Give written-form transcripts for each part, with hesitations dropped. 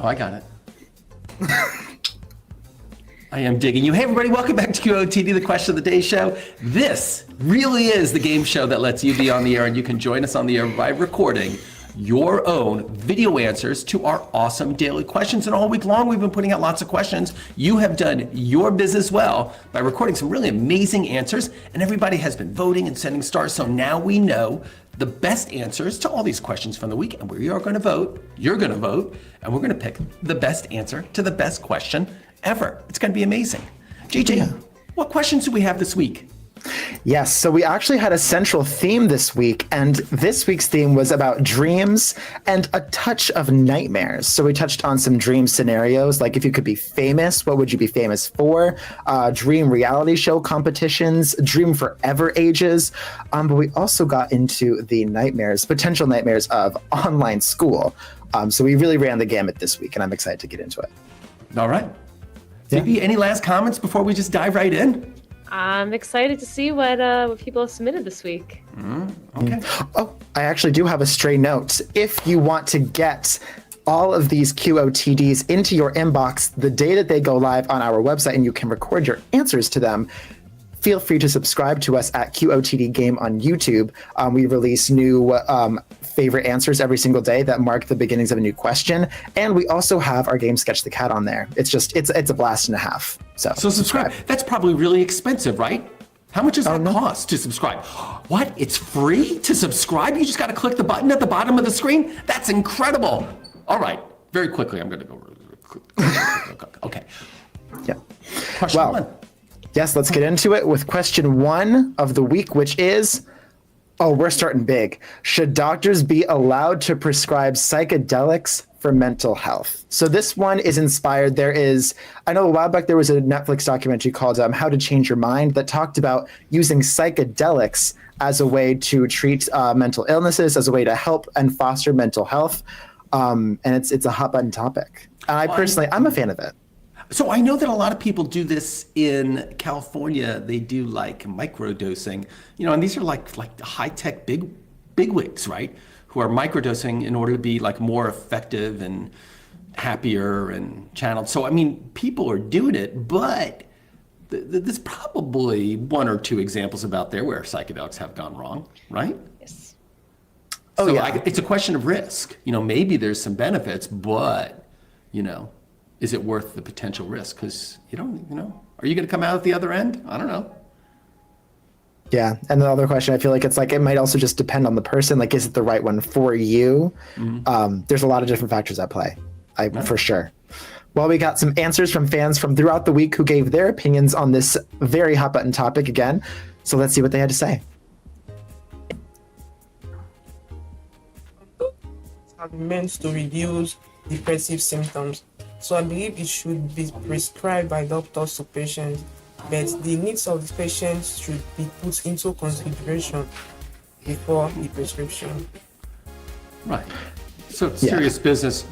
Oh, I got it. I am digging you. Hey, everybody, welcome back to QOTD, the Question of the Day show. This really is the game show that lets you be on the air, and you can join us on the air by recording your own video answers to our awesome daily questions. And all week long, we've been putting out lots of questions. You have done your business well by recording some really amazing answers, and everybody has been voting and sending stars. So now we know the best answers to all these questions from the week, and we are going to vote. You're going to vote, and we're going to pick the best answer to the best question ever. It's going to be amazing. JJ, what questions do we have this week? Yes, so we actually had a central theme this week, and this week's theme was about dreams and a touch of nightmares. So we touched on some dream scenarios, like if you could be famous, what would you be famous for? Dream reality show competitions, dream forever ages. But we also got into the nightmares, potential nightmares of online school. So we really ran the gamut this week, and I'm excited to get into it. All right. Phoebe, any last comments before we just dive right in? I'm excited to see what people have submitted this week. Okay. Oh, I actually do have a stray note. If you want to get all of these QOTDs into your inbox the day that they go live on our website and you can record your answers to them, feel free to subscribe to us at QOTD Game on YouTube. We release new favorite answers every single day that mark the beginnings of a new question. And we also have our game Sketch the Cat on there. It's a blast and a half. So subscribe. That's probably really expensive, right? How much does that cost to subscribe? What? It's free to subscribe? You just got to click the button at the bottom of the screen? That's incredible. All right. Very quickly, I'm going to go. Okay. Yeah. Question one. Yes, let's get into it with question one of the week, which is, we're starting big. Should doctors be allowed to prescribe psychedelics for mental health? So this one is inspired. I know a while back there was a Netflix documentary called How to Change Your Mind that talked about using psychedelics as a way to treat mental illnesses, as a way to help and foster mental health. And it's a hot button topic. And I'm a fan of it. So I know that a lot of people do this in California. They do like microdosing, and these are like high-tech bigwigs, right? Who are microdosing in order to be like more effective and happier and channeled. So, I mean, people are doing it, but there's probably one or two examples about there where psychedelics have gone wrong, right? Yes. So it's a question of risk. Maybe there's some benefits, but, is it worth the potential risk? Because are you going to come out at the other end? I don't know. Yeah. And the other question, I feel like it might also just depend on the person. Like, is it the right one for you? Mm-hmm. There's a lot of different factors at play, for sure. Well, we got some answers from fans from throughout the week who gave their opinions on this very hot button topic again. So let's see what they had to say. Are meant to reduce depressive symptoms. So I believe it should be prescribed by doctors to patients, but the needs of the patients should be put into consideration before the prescription. Right. So serious business,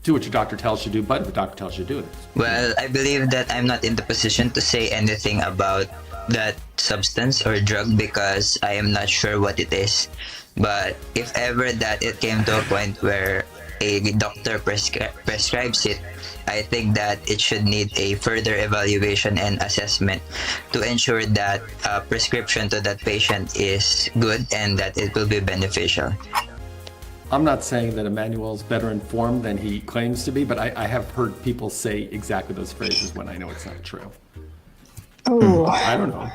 do what your doctor tells you to do, but if the doctor tells you to do it. Well, I believe that I'm not in the position to say anything about that substance or drug because I am not sure what it is. But if ever that it came to a point where a doctor prescribes it, I think that it should need a further evaluation and assessment to ensure that prescription to that patient is good and that it will be beneficial. I'm not saying that Emmanuel's better informed than he claims to be, but I have heard people say exactly those phrases when I know it's not true. Oh. I don't know.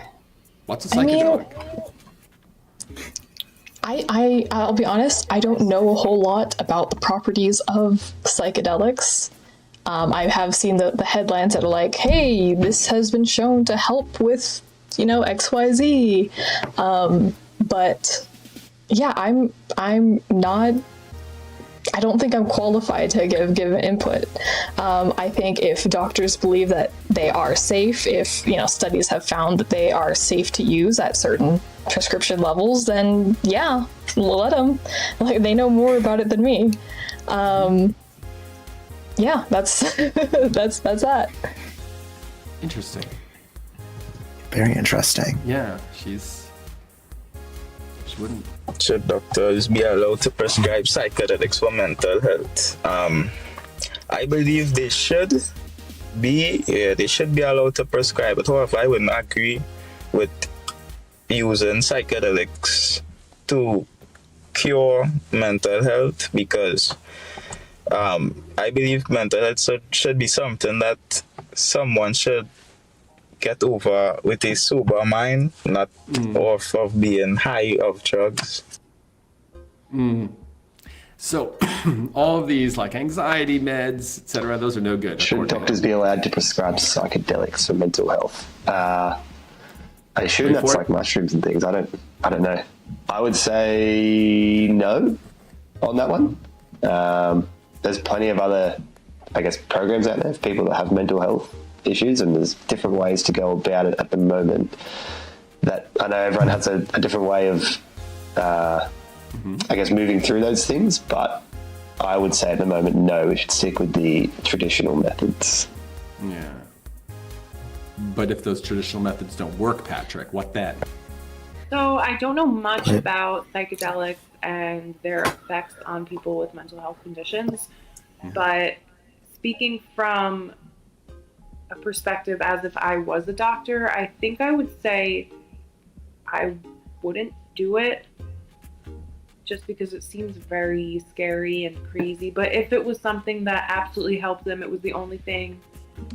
What's a psychedelic? I'll be honest, I don't know a whole lot about the properties of psychedelics. I have seen the headlines that are like, hey, this has been shown to help with, XYZ. But yeah, I'm not, I don't think I'm qualified to give input. I think if doctors believe that they are safe, if, studies have found that they are safe to use at certain prescription levels, then yeah, let them. Like, they know more about it than me. Yeah, that's that's that. Interesting. Very interesting. Yeah, she wouldn't. Should doctors be allowed to prescribe psychedelics for mental health? I believe they should be allowed to prescribe it. However, I wouldn't agree with using psychedelics to cure mental health because I believe mental health should be something that someone should get over with a sober mind, not off of being high of drugs. So all of these like anxiety meds, etc., those are no good. Should doctors be allowed to prescribe psychedelics for mental health? I assume that's like mushrooms and things. I don't know. I would say no on that one. There's plenty of other, I guess, programs out there for people that have mental health issues, and there's different ways to go about it at the moment. That I know everyone has a different way of, I guess, moving through those things, but I would say at the moment, no, we should stick with the traditional methods. Yeah. But if those traditional methods don't work, Patrick, what then? So I don't know much about psychedelics and their effects on people with mental health conditions, but speaking from a perspective as if I was a doctor, I think I would say I wouldn't do it just because it seems very scary and crazy. But if it was something that absolutely helped them, it was the only thing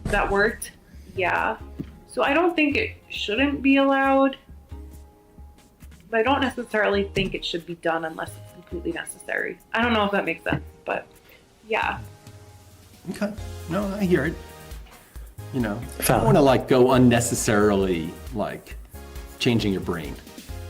that worked, yeah. So I don't think it shouldn't be allowed, but I don't necessarily think it should be done unless it's completely necessary. I don't know if that makes sense, but yeah. Okay. No, I hear it. You know, I don't want to like go unnecessarily like changing your brain.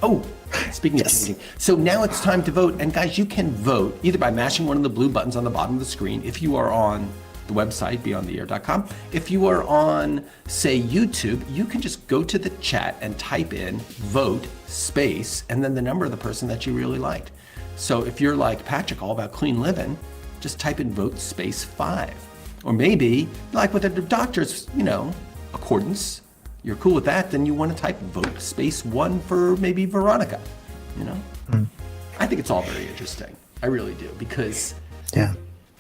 Oh, speaking of changing. So now it's time to vote. And guys, you can vote either by mashing one of the blue buttons on the bottom of the screen if you are on the website, BeOnTheAir.com. If you are on, say, YouTube, you can just go to the chat and type in vote space and then the number of the person that you really liked. So if you're like Patrick, all about clean living, just type in vote space 5. Or maybe, like with the doctor's, you know, accordance, you're cool with that, then you want to type vote space 1 for maybe Veronica, you know? I think it's all very interesting. I really do, because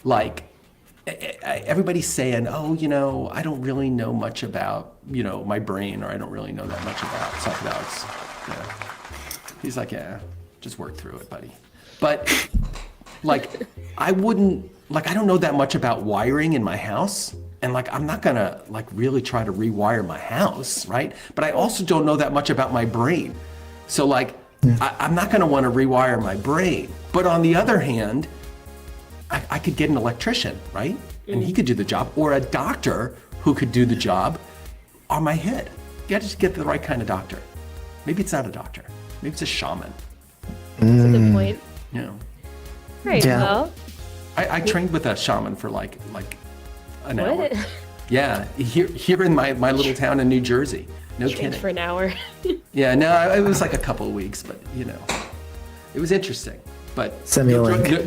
like everybody's saying, oh, you know, I don't really know much about, you know, my brain, or I don't really know that much about psychedelics. Yeah. He's like, yeah, just work through it, buddy. But like, I don't know that much about wiring in my house. And like, I'm not gonna like really try to rewire my house, right? But I also don't know that much about my brain. So like, I'm not gonna wanna rewire my brain. But on the other hand, I could get an electrician, right? And he could do the job, or a doctor who could do the job on my head. You gotta just get the right kind of doctor. Maybe it's not a doctor. Maybe it's a shaman. That's a good point. You know. Right, well. I trained with a shaman for like an hour. What? Yeah, here in my little town in New Jersey. No kidding. For an hour. Yeah, no, it was like a couple of weeks, but you know, it was interesting. But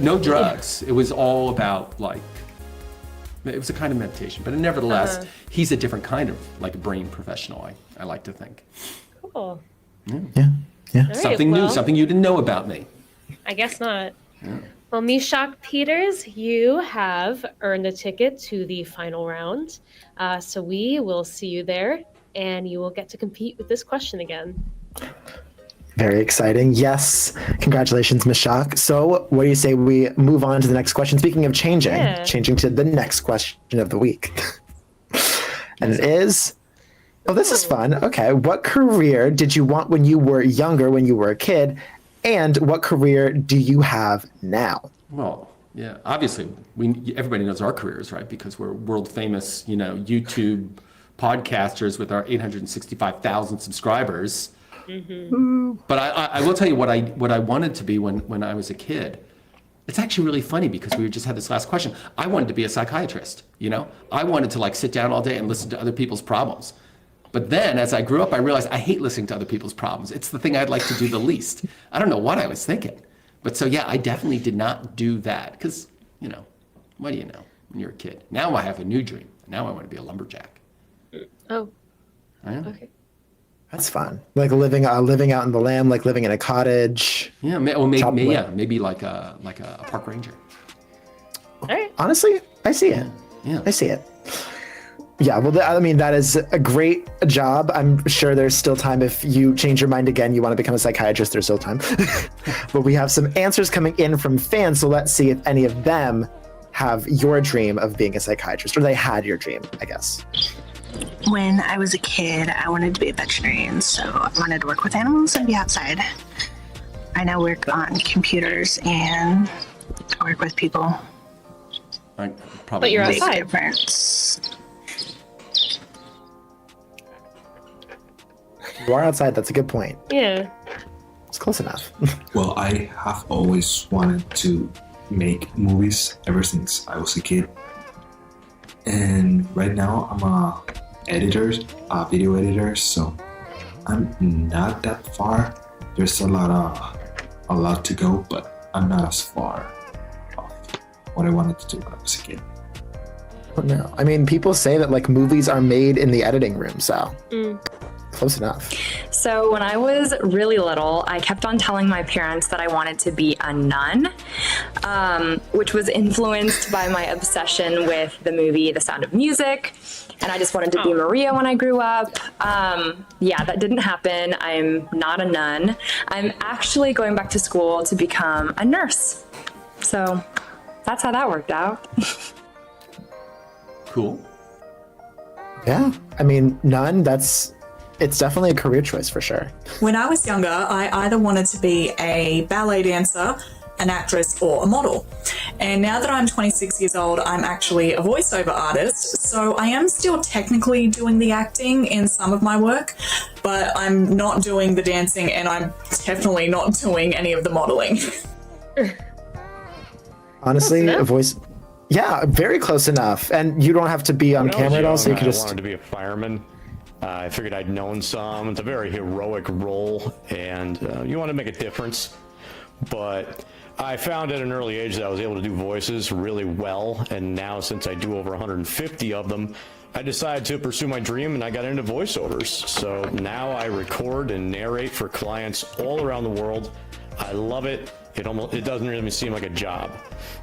no drugs. It was all about like, it was a kind of meditation. But nevertheless, he's a different kind of like brain professional, I like to think. Cool. Yeah. Right, Something new, something you didn't know about me. I guess not. Yeah. Well, Mishak Peters, you have earned a ticket to the final round. So we will see you there, and you will get to compete with this question again. Very exciting. Yes. Congratulations, Mishak. So what do you say we move on to the next question? Speaking of changing to the next question of the week. And it is, this is fun. Okay. What career did you want when you were younger, when you were a kid? And what career do you have now? Well, yeah, obviously, everybody knows our careers, right? Because we're world famous, you know, YouTube podcasters with our 865,000 subscribers. Mm-hmm. But I will tell you what I wanted to be when I was a kid. It's actually really funny because we just had this last question. I wanted to be a psychiatrist, you know? I wanted to like sit down all day and listen to other people's problems. But then as I grew up, I realized I hate listening to other people's problems. It's the thing I'd like to do the least. I don't know what I was thinking. But so, yeah, I definitely did not do that because, you know, what do you know when you're a kid? Now I have a new dream. Now I want to be a lumberjack. Oh, okay. That's fun. Like living out in the land, like living in a cottage. Yeah, maybe like a park ranger. All right. Honestly, I see it. Yeah. I see it. Yeah, well, I mean, that is a great job. I'm sure there's still time if you change your mind again, you want to become a psychiatrist, there's still time. But we have some answers coming in from fans, so let's see if any of them have your dream of being a psychiatrist, or they had your dream, I guess. When I was a kid, I wanted to be a veterinarian, so I wanted to work with animals and be outside. I now work on computers and work with people. But you're Big outside. difference. You are outside, that's a good point. Yeah. It's close enough. Well, I have always wanted to make movies ever since I was a kid. And right now I'm a video editor, so I'm not that far. There's a lot to go, but I'm not as far off what I wanted to do when I was a kid. No, I mean, people say that like movies are made in the editing room, so close enough. So when I was really little, I kept on telling my parents that I wanted to be a nun, which was influenced by my obsession with the movie The Sound of Music. And I just wanted to be Maria when I grew up. Yeah, that didn't happen. I'm not a nun. I'm actually going back to school to become a nurse. So that's how that worked out. Cool. Yeah, I mean, nun, it's definitely a career choice for sure. When I was younger, I either wanted to be a ballet dancer, an actress, or a model. And now that I'm 26 years old, I'm actually a voiceover artist. So I am still technically doing the acting in some of my work, but I'm not doing the dancing, and I'm definitely not doing any of the modeling. Honestly, a voice... Yeah, very close enough. And you don't have to be on camera at all, so you can I just... wanted to be a fireman. I figured I'd known some. It's a very heroic role, and you want to make a difference. But I found at an early age that I was able to do voices really well, and now since I do over 150 of them, I decided to pursue my dream, and I got into voiceovers. So now I record and narrate for clients all around the world. I love it. It doesn't really seem like a job.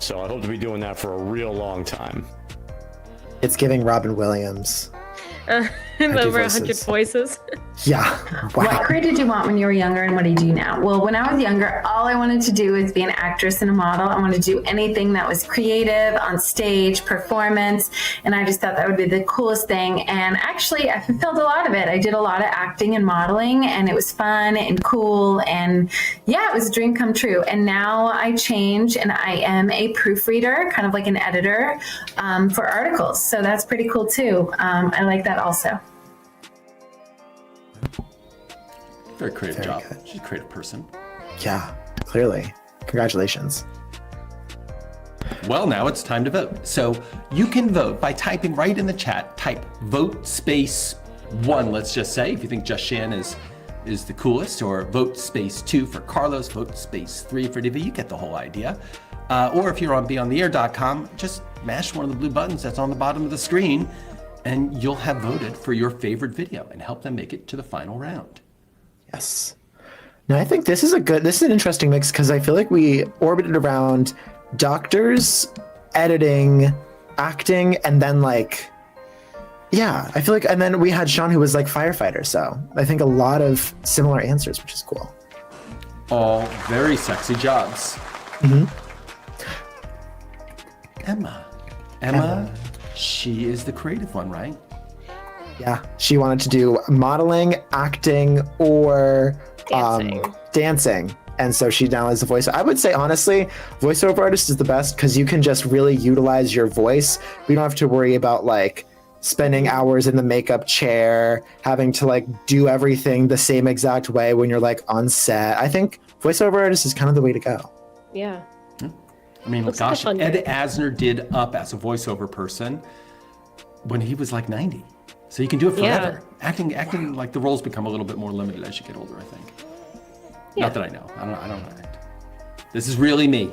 So I hope to be doing that for a real long time. It's giving Robin Williams. Over 100 voices. Yeah. Wow. What career did you want when you were younger, and what do you do now? Well, when I was younger, all I wanted to do was be an actress and a model. I wanted to do anything that was creative, on stage, performance, and I just thought that would be the coolest thing. And actually, I fulfilled a lot of it. I did a lot of acting and modeling, and it was fun and cool, and yeah, it was a dream come true. And now I change, and I am a proofreader, kind of like an editor for articles. So that's pretty cool too. I like that also. Very creative job. She's a creative person. Yeah, clearly. Congratulations. Well, now it's time to vote. So you can vote by typing right in the chat, type vote space 1, let's just say, if you think Just Shan is the coolest, or vote space 2 for Carlos, vote space 3 for Divi. You get the whole idea. Or if you're on BeOnTheAir.com, just mash one of the blue buttons that's on the bottom of the screen, and you'll have voted for your favorite video and help them make it to the final round. Yes. Now, I think this is an interesting mix, because I feel like we orbited around doctors, editing, acting, and then like, yeah, I feel like, and then we had Sean who was like firefighter. So I think a lot of similar answers, which is cool. All very sexy jobs. Mm-hmm. Emma, she is the creative one, right? Yeah, she wanted to do modeling, acting, or dancing. And so she now is a voice. I would say, honestly, voiceover artist is the best, because you can just really utilize your voice. We don't have to worry about like spending hours in the makeup chair, having to like do everything the same exact way when you're like on set. I think voiceover artist is kind of the way to go. Yeah. I mean, Looks gosh, like a fun Ed gig. Asner did Up as a voiceover person when he was like 90. So you can do it forever. Yeah. Acting, like the roles become a little bit more limited as you get older, I think. Yeah. Not that I know. I don't act. This is really me.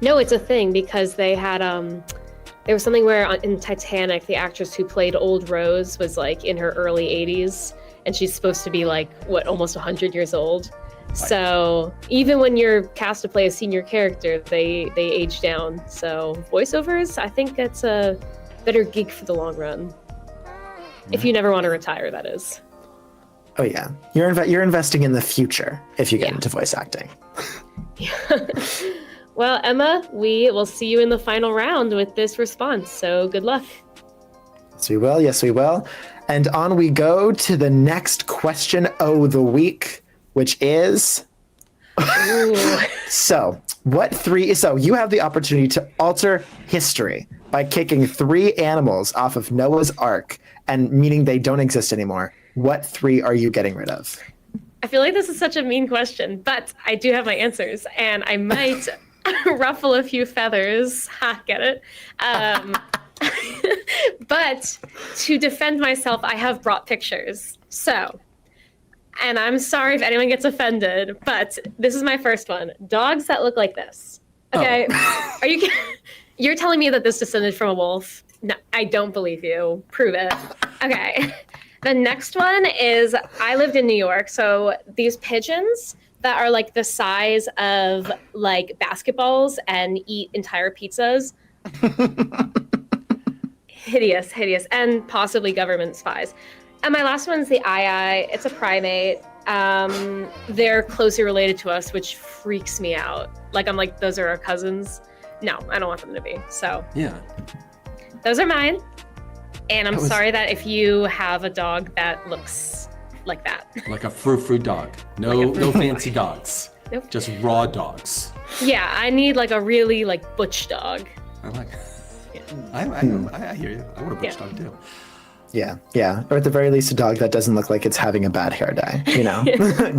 No, it's a thing, because they had there was something where in Titanic, the actress who played Old Rose was like in her early 80s, and she's supposed to be like almost 100 years old. So even when you're cast to play a senior character, they age down. So voiceovers, I think that's a better gig for the long run. If you never want to retire, that is. Oh yeah, you're investing in the future if you get into voice acting. Well, Emma, we will see you in the final round with this response. So good luck. Yes, we will. Yes, we will. And on we go to the next question of the week, which is. So you have the opportunity to alter history by kicking 3 animals off of Noah's Ark, and meaning they don't exist anymore. What 3 are you getting rid of? I feel like this is such a mean question, but I do have my answers, and I might ruffle a few feathers. Ha, get it? But to defend myself, I have brought pictures. So, and I'm sorry if anyone gets offended, but this is my first one. Dogs that look like this. Okay, Are you? You're telling me that this descended from a wolf? No, I don't believe you. Prove it. Okay. The next one is, I lived in New York, so these pigeons that are like the size of like basketballs and eat entire pizzas. Hideous, and possibly government spies. And my last one's the eye. It's a primate. They're closely related to us, which freaks me out. Like, I'm like, those are our cousins. No, I don't want them to be. So yeah, those are mine. And I'm sorry that if you have a dog that looks like that. Like a frou-frou dog. No fancy dogs. Nope. Just raw dogs. Yeah, I need like a really like butch dog. I like. I hear you. I want a butch dog too. Yeah. Or at the very least, a dog that doesn't look like it's having a bad hair day,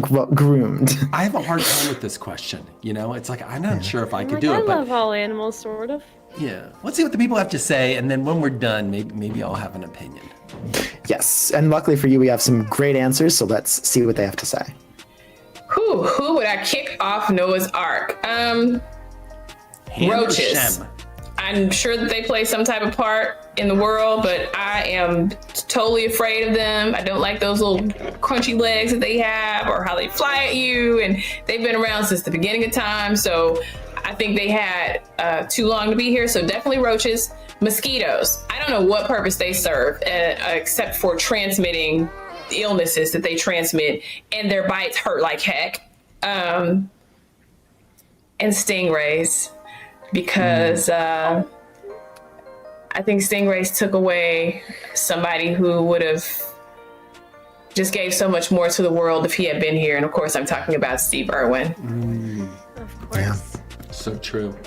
well, groomed. I have a hard time with this question. It's like, I'm not sure if I could do it. I love all animals, sort of. Yeah. Let's see what the people have to say. And then when we're done, maybe I'll have an opinion. Yes. And luckily for you, we have some great answers. So let's see what they have to say. Who would I kick off Noah's Ark? Roaches. I'm sure that they play some type of part in the world, but I am totally afraid of them. I don't like those little crunchy legs that they have or how they fly at you. And they've been around since the beginning of time. So I think they had too long to be here. So definitely roaches. Mosquitoes. I don't know what purpose they serve except for transmitting illnesses that they transmit, and their bites hurt like heck. And stingrays. Because I think stingrays took away somebody who would have just gave so much more to the world if he had been here. And of course, I'm talking about Steve Irwin. Of course. Yeah. So true.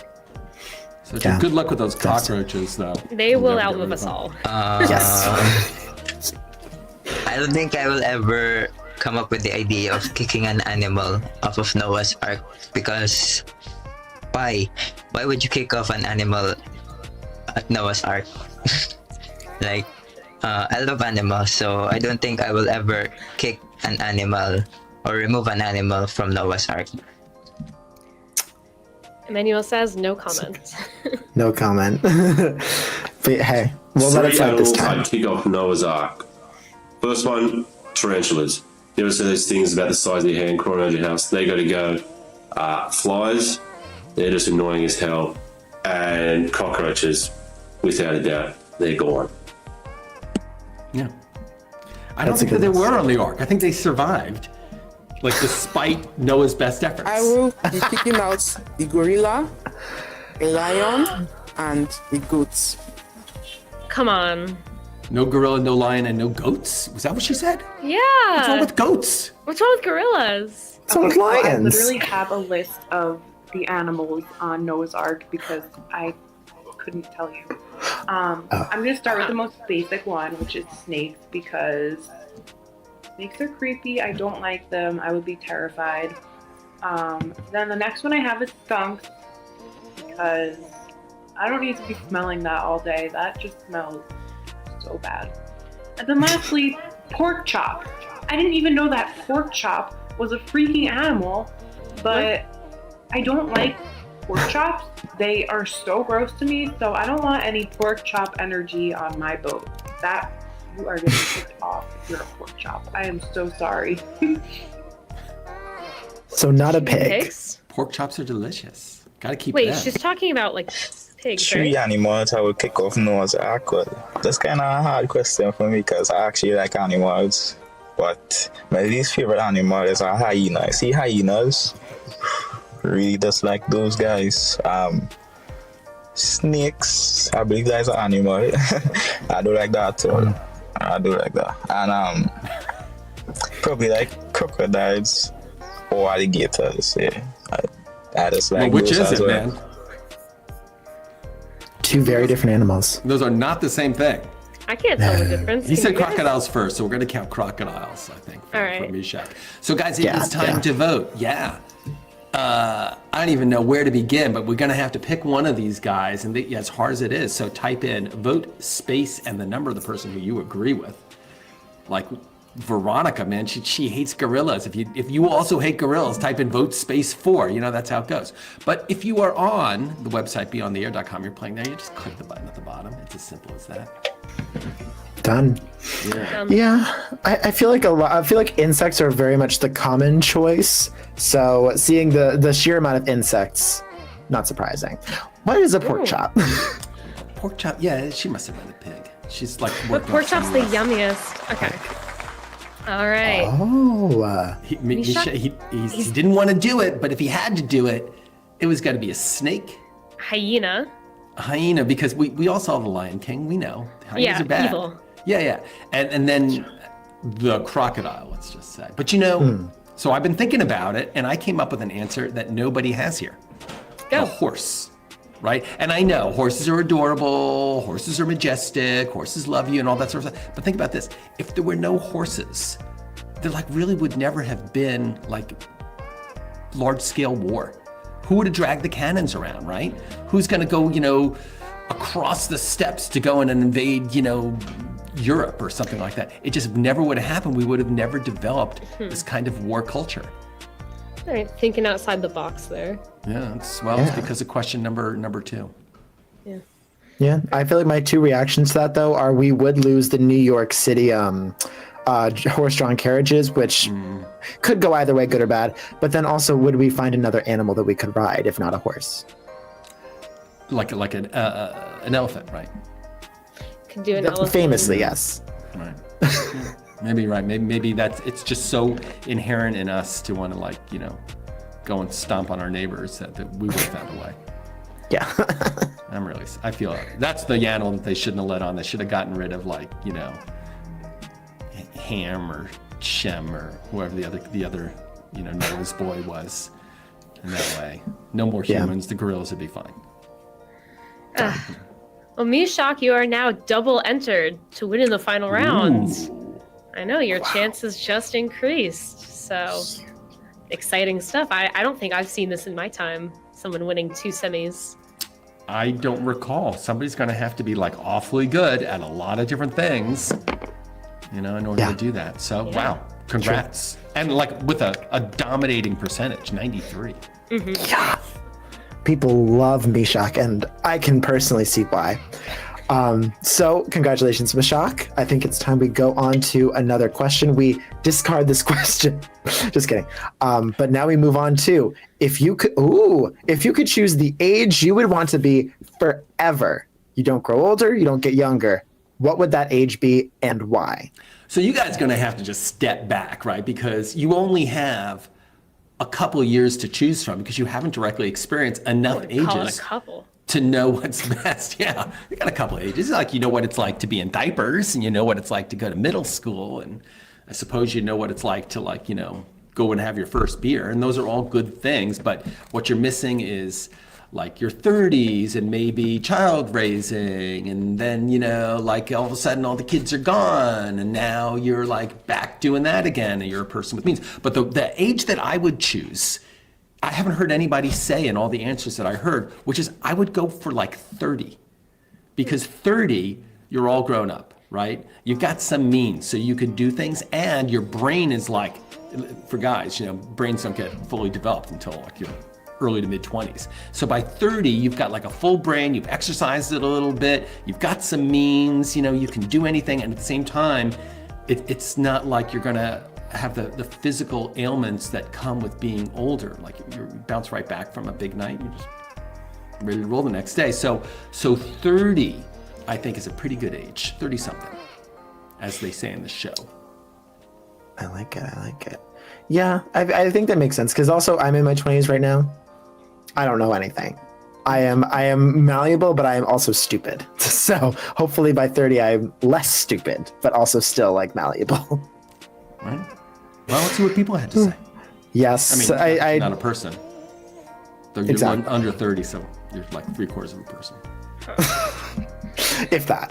Good luck with those cockroaches, though. They will outlive us all. Yes. I don't think I will ever come up with the idea of kicking an animal off of Noah's Ark, because why would you kick off an animal at Noah's Ark? Like, I love animals, so I don't think I will ever kick an animal or remove an animal from Noah's Ark. Emmanuel says no comment. No comment. But hey, we'll let it slide this time. I'd kick off Noah's Ark. First one, tarantulas. You ever see those things about the size of your hand crawling around your house? They got to go. Flies, they're just annoying as hell. And cockroaches, without a doubt, they're gone. Yeah. I don't think that they were on the Ark. I think they survived. Like, despite Noah's best efforts. I will be picking out the gorilla, a lion, and the goats. Come on. No gorilla, no lion, and no goats? Was that what she said? Yeah. What's wrong with goats? What's wrong with gorillas? What's wrong with lions? I literally have a list of the animals on Noah's Ark because I couldn't tell you. I'm going to start with the most basic one, which is snakes, because snakes are creepy. I don't like them. I would be terrified. Then the next one I have is skunks, because I don't need to be smelling that all day. That just smells so bad. And then lastly, pork chop. I didn't even know that pork chop was a freaking animal, but I don't like pork chops. They are so gross to me, so I don't want any pork chop energy on my boat. That you are getting kicked off if you're a pork chop. I am so sorry. So not a pig. Pigs? Pork chops are delicious. Gotta keep Wait, them. she's talking about like pigs, Three right? animals I would kick off no as awkward. That's kind of a hard question for me because I actually like animals. But my least favorite animal is a hyena. I see hyenas. Really just like those guys. Snakes, I believe that's an animal. I do like that too. I do like that. And probably like crocodiles or alligators. Yeah. I just like Which those is as it, well. man? Two very different animals. Those are not the same thing. I can't tell the difference. He Can said you guys? crocodiles first, so we're going to count crocodiles, I think, for, All right. for Mishak. So, guys, it Yeah, is time yeah. to vote. Yeah. I don't even know where to begin, but we're going to have to pick one of these guys, and as hard as it is, so type in vote space and the number of the person who you agree with. Like Veronica, man, she hates gorillas. If you also hate gorillas, type in vote space 4. You know, that's how it goes. But if you are on the website BeOnTheAir.com, you're playing there, you just click the button at the bottom. It's as simple as that. Done. Yeah. Yeah, I feel like I feel like insects are very much the common choice. So seeing the sheer amount of insects, not surprising. What is a pork chop? Pork chop, yeah, she must have been a pig. She's like But working pork on chop's the some- yummiest. Okay. All right. Oh, he didn't want to do it, but if he had to do it, it was got to be a snake, Hyena. a hyena, because we all saw The Lion King. We know hyenas Yeah, are bad. evil. Yeah, and then the crocodile. Let's just say. But you know, so I've been thinking about it, and I came up with an answer that nobody has here. Go. A horse. Right? And I know horses are adorable, horses are majestic, horses love you and all that sort of stuff. But think about this. If there were no horses, there like really would never have been like large scale war. Who would have dragged the cannons around, right? Who's gonna go, across the steppes to go in and invade, Europe or something like that? It just never would have happened. We would have never developed this kind of war culture. All right, thinking outside the box there. Yeah, it's because of question number 2. Yeah. yeah. I feel like my two reactions to that though are we would lose the New York City horse-drawn carriages, which could go either way, good or bad. But then also, would we find another animal that we could ride if not a horse? Like an elephant, right? Could do an elephant. Famously, yes. Right. Yeah. Maybe right. Maybe it's just so inherent in us to want to go and stomp on our neighbors that we would have found a way. Yeah. I feel that's the animal that they shouldn't have let on. They should have gotten rid of Ham or Shem or whoever the other Noah's boy was. In that way, no more humans. The gorillas would be fine. Well, Mishak, you are now double entered to win in the final round. I know your chances just increased. So exciting stuff. I don't think I've seen this in my time. Someone winning 2 semis. I don't recall. Somebody's going to have to be awfully good at a lot of different things, in order to do that. So wow, congrats. And with a dominating percentage, 93. Mm-hmm. Yeah. People love Mishak, and I can personally see why. So congratulations, Mishak. I think it's time we go on to another question. We discard this question. Just kidding. But now we move on to if you could choose the age you would want to be forever. You don't grow older, you don't get younger. What would that age be and why? So you guys are going to have to just step back, right? Because you only have a couple years to choose from because you haven't directly experienced enough ages to know what's best. Yeah, you got a couple of ages. You know what it's like to be in diapers, and you know what it's like to go to middle school, and I suppose you know what it's like to go and have your first beer, and those are all good things. But what you're missing is your 30s and maybe child raising, and then all of a sudden all the kids are gone, and now you're back doing that again, and you're a person with means. But the age that I would choose, I haven't heard anybody say in all the answers that I heard, which is I would go for 30. Because 30, you're all grown up, right? You've got some means, so you can do things, and your brain is for guys, brains don't get fully developed until your early to mid 20s. So by 30, you've got a full brain, you've exercised it a little bit, you've got some means, you can do anything, and at the same time, it's not like you're gonna have the physical ailments that come with being older. Like you bounce right back from a big night, you're just ready to roll the next day. So 30, I think, is a pretty good age, 30 something, as they say in the show. I like it. Yeah, I think that makes sense, because also I'm in my 20s right now. I don't know anything. I am malleable, but I am also stupid. So hopefully by 30 I'm less stupid, but also still like malleable. Right. Well, let's see what people had to say. Yes, I mean, not a person. You're Exactly. under 30, so you're like 3/4 of a person. If that.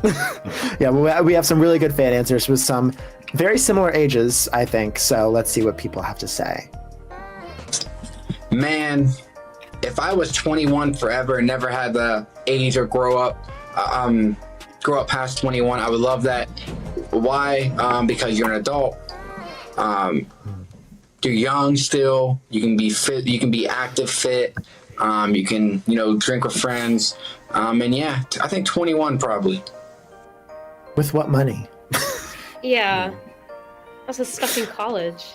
Yeah, well, we have some really good fan answers with some very similar ages, I think. So let's see what people have to say. Man, if I was 21 forever and never had the age or grow up past 21, I would love that. Why? Because you're an adult. You're young still. You can be fit. You can be active, fit. You can, drink with friends. And yeah, I think 21 probably. With what money? Yeah. Also stuck in college.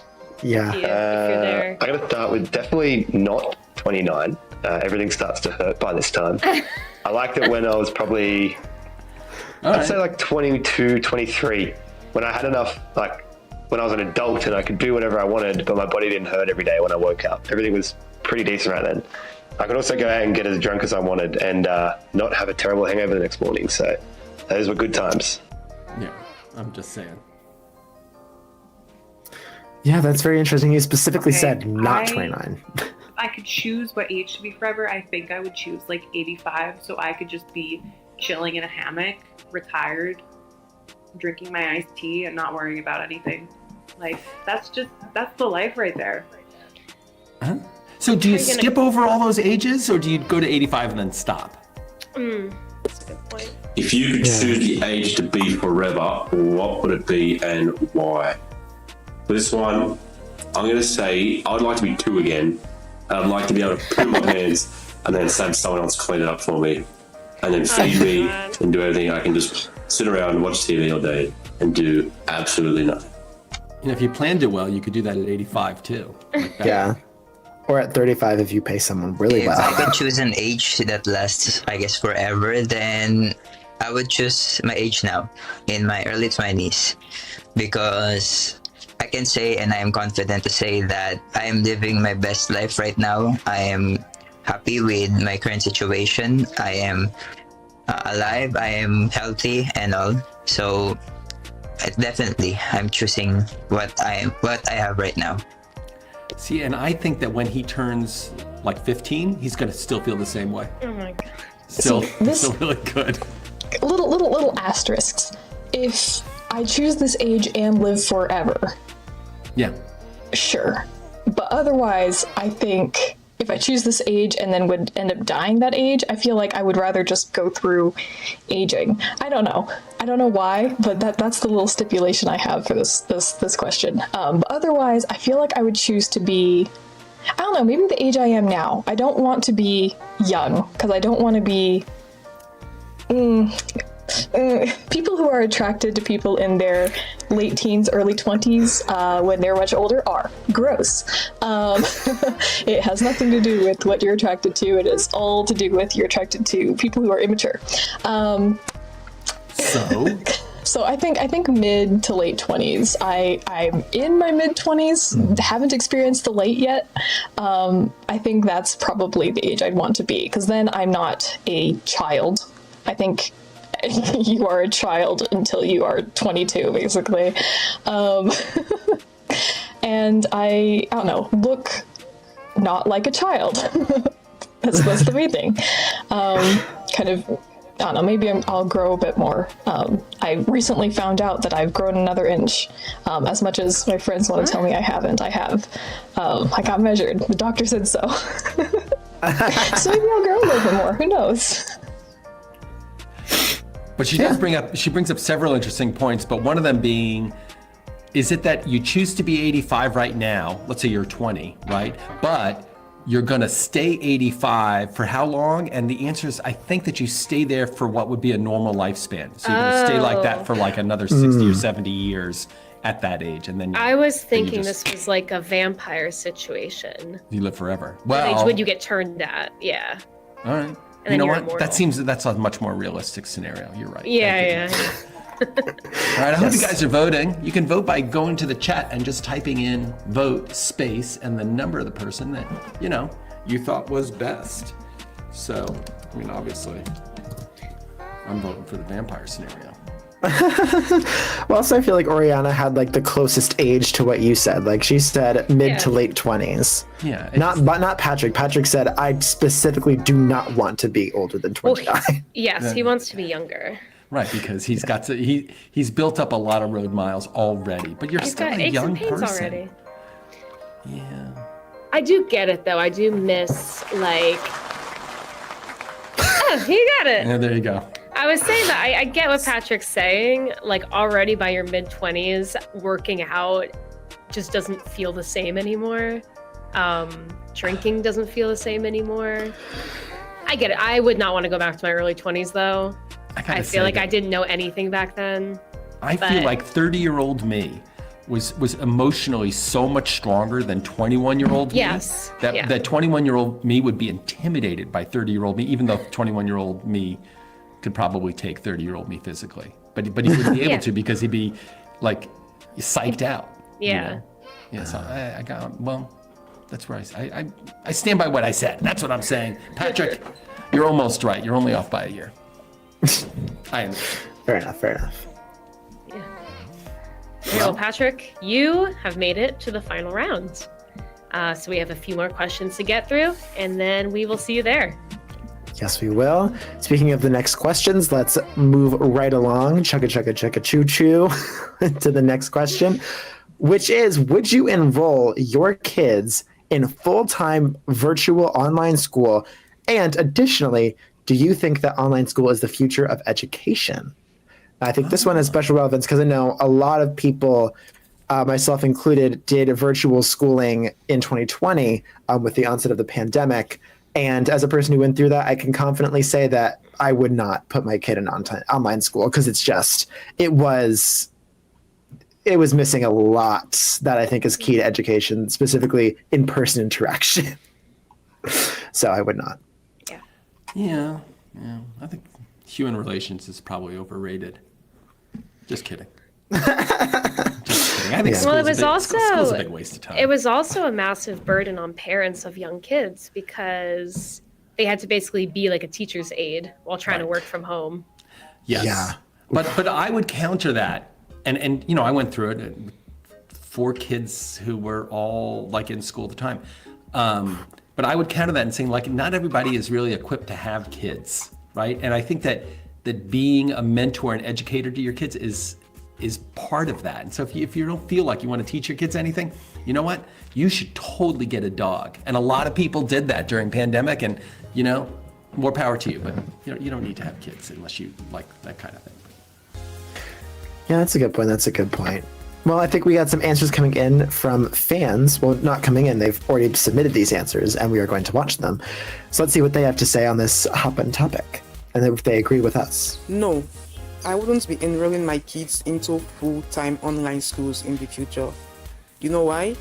Yeah. If you're there. I'm going to start with definitely not 29. Everything starts to hurt by this time. I liked it when I was probably, I'd say like 22, 23, when I had enough, like when I was an adult and I could do whatever I wanted, but my body didn't hurt every day when I woke up. Everything was pretty decent right then. I could also go out and get as drunk as I wanted and not have a terrible hangover the next morning. So those were good times. Yeah, I'm just saying. Yeah, that's very interesting. You specifically said not 29. I could choose what age to be forever. I think I would choose like 85, so I could just be chilling in a hammock, retired, drinking my iced tea and not worrying about anything. Like that's the life right there. Huh? So do you skip over all those ages, or do you go to 85 and then stop? That's a good point. If you could choose the age to be forever, what would it be and why? For this one, I'm going to say I'd like to be 2 again. I'd like to be able to put my hands and then have someone else clean it up for me, and then feed me and do everything. I can just sit around and watch TV all day and do absolutely nothing. If you planned it well, you could do that at 85 too. Like that. Yeah. Or at 35 if you pay someone really If well. I could choose an age that lasts, I guess, forever, then I would choose my age now, in my early 20s, because I can say, and I am confident to say, that I am living my best life right now. I am happy with my current situation. I am alive, I am healthy and all. So definitely, I'm choosing what I have right now. See, and I think that when he turns like 15, he's going to still feel the same way. Oh my god. Still this- really good. Little asterisks. If I choose this age and live forever, Yeah. sure. But otherwise, I think if I choose this age and then would end up dying that age, I feel like I would rather just go through aging. I don't know why, but that's the little stipulation I have for this question. But otherwise, I feel like I would choose to be, I don't know, maybe the age I am now. I don't want to be young, because I don't want to be people who are attracted to people in their late teens, early 20s, when they're much older, are gross. It has nothing to do with what you're attracted to. It is all to do with you're attracted to people who are immature. So I think mid to late 20s. I'm in my mid 20s, haven't experienced the late yet. I think that's probably the age I'd want to be, because then I'm not a child. I think you are a child until you are 22, basically. And I don't know, look not like a child. that's the main thing. Kind of, I don't know, maybe I'll grow a bit more. I recently found out that I've grown another inch. As much as my friends want to tell me I haven't, I have. I got measured. The doctor said so. So maybe I'll grow a little bit more. Who knows? But she brings up several interesting points, but one of them being, is it that you choose to be 85 right now, let's say you're 20, right? But you're going to stay 85 for how long? And the answer is, I think that you stay there for what would be a normal lifespan. So you're going to stay like that for like another 60 or 70 years at that age. And then I was thinking this was like a vampire situation. you live forever. What age Well, would you get turned at? Yeah. all right. And You then know you're what? immortal. That's a much more realistic scenario. You're right. Yeah, yeah. All right, I hope you guys are voting. You can vote by going to the chat and just typing in vote space and the number of the person that, you thought was best. So, I mean, obviously, I'm voting for the vampire scenario. Well, also I feel like Oriana had like the closest age to what you said. Like she said mid to late 20s. Yeah. Not Patrick. Patrick said, I specifically do not want to be older than 29. Yes, he wants to be younger. Right, because he's got to, he's built up a lot of road miles already, but you're He's still got a aches young and pains person. already. Yeah. I do get it though. I do miss like. Oh, you got it. Yeah, there you go. I was saying that I get what Patrick's saying. Like already by your mid-20s, working out just doesn't feel the same anymore. Drinking doesn't feel the same anymore. I get it. I would not want to go back to my early 20s though. I feel like I didn't know anything back then. I feel like 30-year-old me was emotionally so much stronger than 21-year-old me. Yes. That 21-year-old me would be intimidated by 30-year-old me, even though 21-year-old me could probably take 30-year-old me physically. But he wouldn't be able to because he'd be like psyched out. Yeah. Yeah. So I got, well, that's where I stand by what I said. That's what I'm saying. Patrick, you're almost right. You're only off by a year. I am. Fair enough. Okay, well, Patrick, you have made it to the final round. So we have a few more questions to get through, and then we will see you there. Yes, we will. Speaking of the next questions, let's move right along. Chugga chugga chugga choo choo to the next question, which is, would you enroll your kids in full-time virtual online school? And additionally, do you think that online school is the future of education? I think this one has special relevance because I know a lot of people, myself included, did virtual schooling in 2020 with the onset of the pandemic. And as a person who went through that, I can confidently say that I would not put my kid in online school because it was missing a lot that I think is key to education, specifically in-person interaction. So I would not. Yeah. I think human relations is probably overrated. Just kidding. I think Well, it was school's a big waste of time. It was also a massive burden on parents of young kids because they had to basically be like a teacher's aide while trying to work from home. Yes. Yeah. But I would counter that. And I went through it. 4 kids who were all like in school at the time. But I would counter that and saying like not everybody is really equipped to have kids, right? And I think that being a mentor and educator to your kids is part of that. And so if you don't feel like you want to teach your kids anything, you know what? You should totally get a dog. And a lot of people did that during pandemic, and more power to you. But you don't need to have kids unless you like that kind of thing. Yeah, that's a good point. Well, I think we got some answers coming in from fans. Well, not coming in. They've already submitted these answers, and we are going to watch them. So let's see what they have to say on this hot-button topic, and if they agree with us. No, I wouldn't be enrolling my kids into full-time online schools in the future. You know why?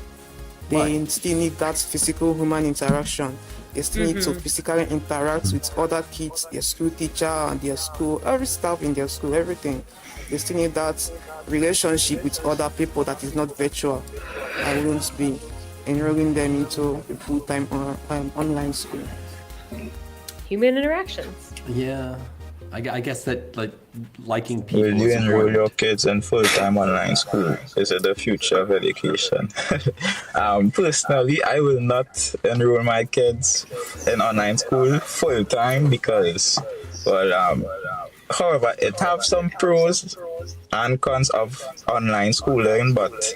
They still need that physical human interaction. They still need to physically interact with other kids, their school teacher and their school, every staff in their school, everything. They still need that relationship with other people that is not virtual. I wouldn't be enrolling them into a full-time online school. Human interactions. Yeah. I guess that liking people Will you is enroll important. your kids in full-time online school? Is it the future of education? Personally, I will not enroll my kids in online school full-time because, however, it has some pros and cons of online schooling, but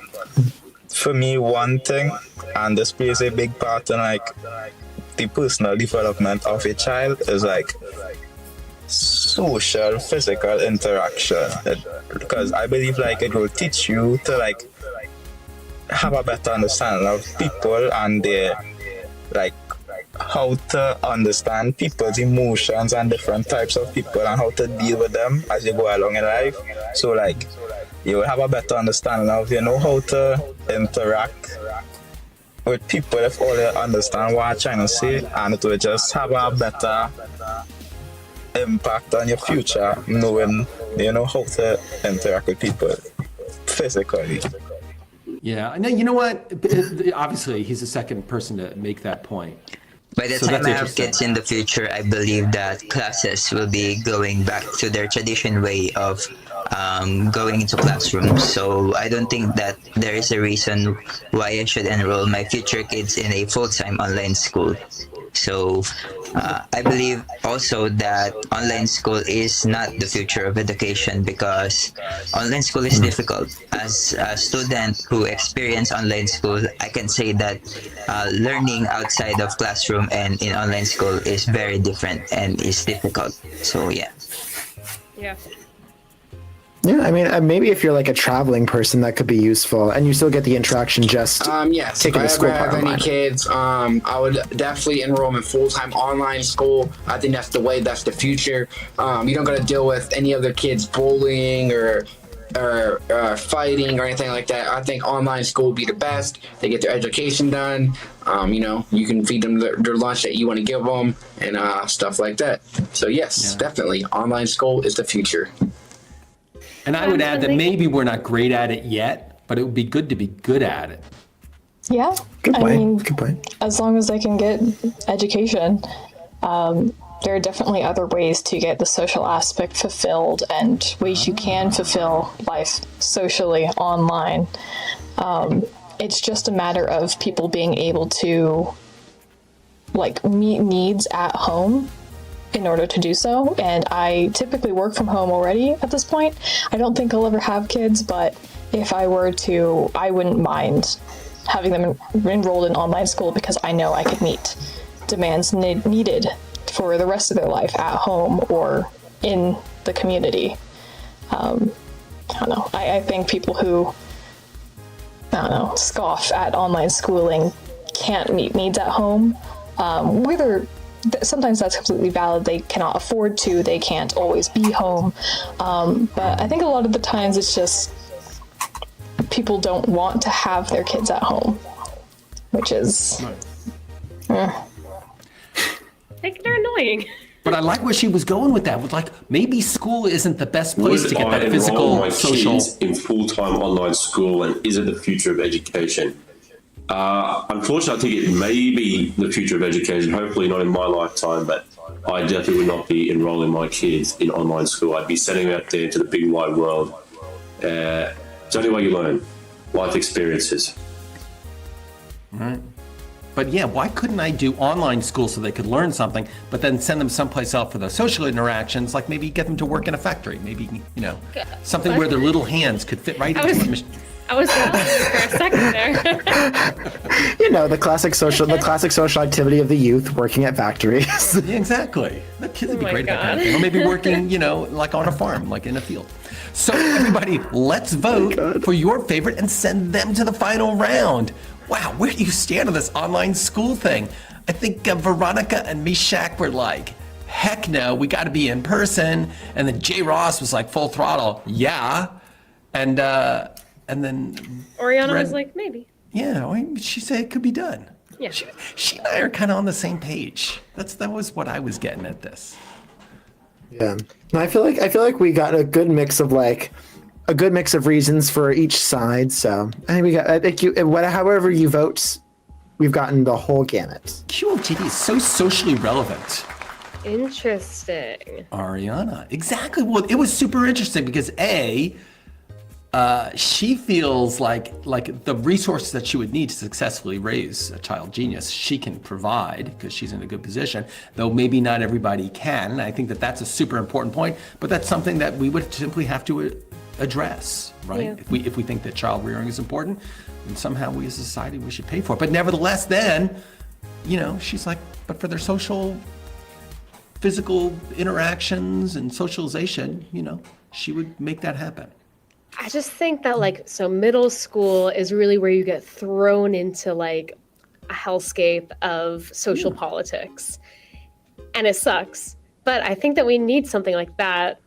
for me, one thing, and this plays a big part in the personal development of a child, is social physical interaction, because I believe it will teach you to have a better understanding of people and their how to understand people's emotions and different types of people and how to deal with them as you go along in life. So like you will have a better understanding of how to interact with people if all you understand what I'm trying to say, and it will just have a better impact on your future knowing how to interact with people physically. Yeah, no, you know what? Obviously, he's the second person to make that point. By the time I have kids in the future, I believe that classes will be going back to their traditional way of going into classrooms. So I don't think that there is a reason why I should enroll my future kids in a full-time online school. So I believe also that online school is not the future of education because online school is difficult. As a student who experienced online school, I can say that learning outside of classroom and in online school is very different and is difficult. So yeah. Yeah. Yeah, I mean, maybe if you're like a traveling person, that could be useful, and you still get the interaction just yes. taking If the school I ever part have any online. kids, I would definitely enroll them in full-time online school. I think that's the way. That's the future. You don't got to deal with any other kids bullying or fighting or anything like that. I think online school would be the best. They get their education done. You can feed them their lunch that you want to give them and stuff like that. So yes, definitely, online school is the future. And I would add that maybe we're not great at it yet, but it would be good to be good at it. Yeah. Good point. I mean, Good point. as long as they can get education, there are definitely other ways to get the social aspect fulfilled and ways you can fulfill life socially online. It's just a matter of people being able to meet needs at home in order to do so. And I typically work from home already at this point. I don't think I'll ever have kids, but if I were to, I wouldn't mind having them enrolled in online school because I know I could meet demands needed for the rest of their life at home or in the community. I don't know. I think people who, scoff at online schooling can't meet needs at home. Sometimes that's completely valid. They cannot afford to. They can't always be home. But I think a lot of the times it's just people don't want to have their kids at home, which is They're annoying. But I like where she was going with that. With maybe school isn't the best place to get that enroll physical, my social. kids in full-time online school, and is it the future of education? Unfortunately, I think it may be the future of education. Hopefully not in my lifetime, but I definitely would not be enrolling my kids in online school. I'd be sending them out there into the big wide world. It's the only way you learn. Life experiences. Right. But yeah, why couldn't I do online school so they could learn something, but then send them someplace else for the social interactions, like maybe get them to work in a factory, maybe, something where their little hands could fit right into a machine. I was lost for a second there. The classic social activity of the youth working at factories. Yeah, exactly. That kid would be Oh my great at that kind of God. thing. Or maybe working, like on a farm, like in a field. So everybody, let's vote for your favorite and send them to the final round. Wow, where do you stand on this online school thing? I think Veronica and Mishak were like, heck no, we got to be in person. And then Jay Ross was like full throttle, yeah. And then Oriana Red- was like, maybe. yeah, she said it could be done. Yeah. She and I are kind of on the same page. That was what I was getting at this. Yeah. No, I feel like we got a good mix of reasons for each side. So I think however you vote, we've gotten the whole gamut. QOTD is so socially relevant. Interesting. Ariana, exactly. Well, it was super interesting because she feels like the resources that she would need to successfully raise a child genius, she can provide because she's in a good position, though maybe not everybody can. And I think that that's a super important point, but that's something that we would simply have to address, right? Yeah. If we think that child rearing is important, then somehow we as a society, we should pay for it. But nevertheless, then, she's like, but for their physical interactions and socialization, she would make that happen. I just think that so middle school is really where you get thrown into a hellscape of social politics. And it sucks. But I think that we need something like that.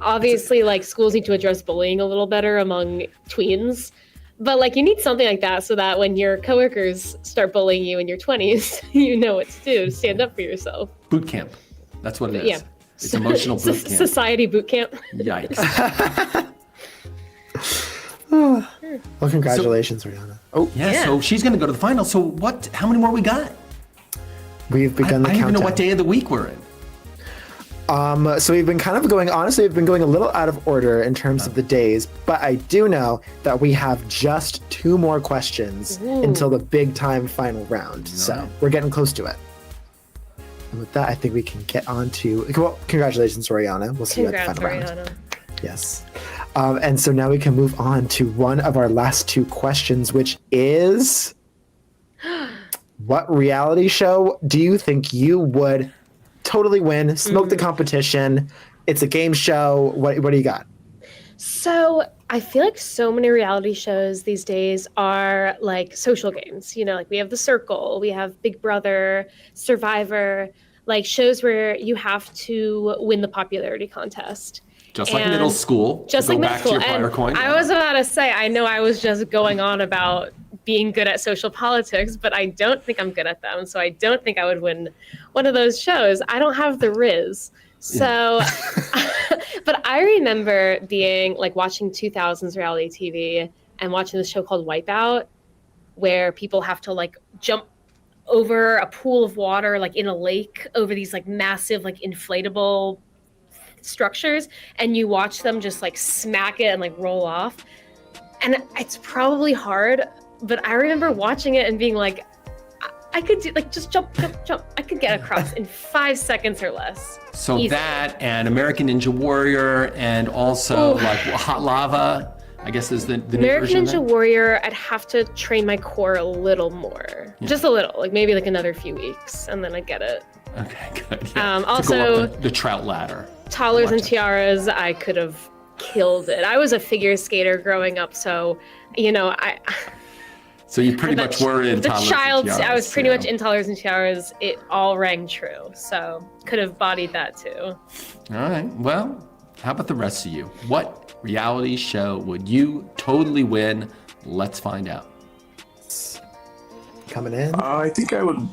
Obviously, like, schools need to address bullying a little better among tweens. But, like, you need something like that so that when your coworkers start bullying you in your 20s, you know what to do to stand up for yourself. Boot camp. That's what it is. Yeah. It's emotional boot camp. Society boot camp. Yikes. Well, congratulations, Rihanna. Oh, yeah, so she's going to go to the final. So how many more we got? We've begun the countdown. I don't even know what day of the week we're in. So we've been kind of going, honestly, we've been going a little out of order in terms of the days, but I do know that we have just 2 more questions until the big time final round. So we're getting close to it. And with that, I think we can get on to, well, congratulations, Rihanna. We'll see you at the final round. Yes. And so now we can move on to one of our last 2 questions, which is, what reality show do you think you would totally win, smoke the competition? It's a game show. What do you got? So I feel like so many reality shows these days are like social games. You know, like we have The Circle, we have Big Brother, Survivor, like shows where you have to win the popularity contest. Just like middle school. Just like middle school. And I was about to say, I know I was just going on about being good at social politics, but I don't think I'm good at them. So I don't think I would win one of those shows. I don't have the riz. So, but I remember being like watching 2000s reality TV and watching this show called Wipeout, where people have to like jump over a pool of water, like in a lake, over these like massive, like inflatable structures, and you watch them just like smack it and like roll off. And it's probably hard, but I remember watching it and being like, I could do, like, just jump. I could get across in 5 seconds or less. So easily. that and American Ninja Warrior and also like Hot Lava, I guess is the new American version. Ninja Warrior, I'd have to train my core a little more. Yeah. Just a little, like maybe like another few weeks, and then I'd get it. Okay, good. Yeah. To Also, go up the trout ladder. Toddlers and Tiaras, I could have killed it. I was a figure skater growing up, so, you know, So you pretty much were in the Toddlers child. and Tiaras, I was pretty much in Toddlers and Tiaras. It all rang true, so could have bodied that too. All right. Well, how about the rest of you? What reality show would you totally win? Let's find out. Coming in. I think I would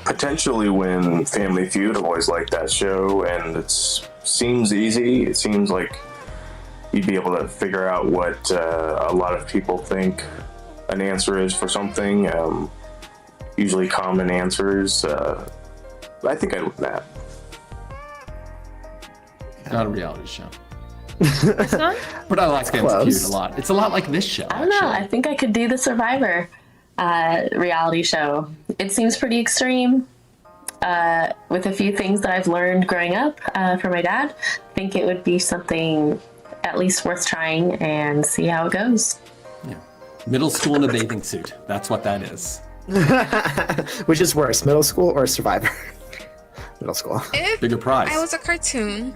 potentially win Family Feud. I've always liked that show, and it seems easy. It seems like you'd be able to figure out what a lot of people think an answer is for something. Usually common answers. I think I'd win that. Not a reality show. It's not? But I like Family Feud a lot. It's a lot like this show. I don't know. I think I could do the Survivor reality show. It seems pretty extreme. With a few things that I've learned growing up from my dad, I think it would be something at least worth trying and see how it goes. Yeah. Middle school in a bathing suit. That's what that is. Which is worse, middle school or Survivor? Middle school. If Bigger prize. I was a cartoon,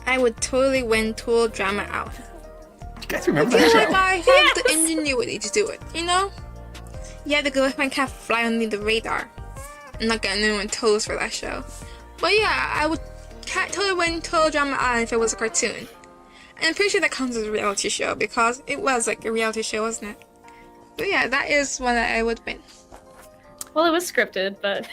I would totally win Total Drama Out. You guys remember I feel that like show? I have the ingenuity to do it, you know? Yeah, the girl might kind of fly under the radar. I'm not getting anyone toes for that show. But yeah, I would totally win Total Drama Out if it was a cartoon. And I'm pretty sure that counts as a reality show because it was like a reality show, wasn't it? But yeah, that is one that I would win. Well, it was scripted, but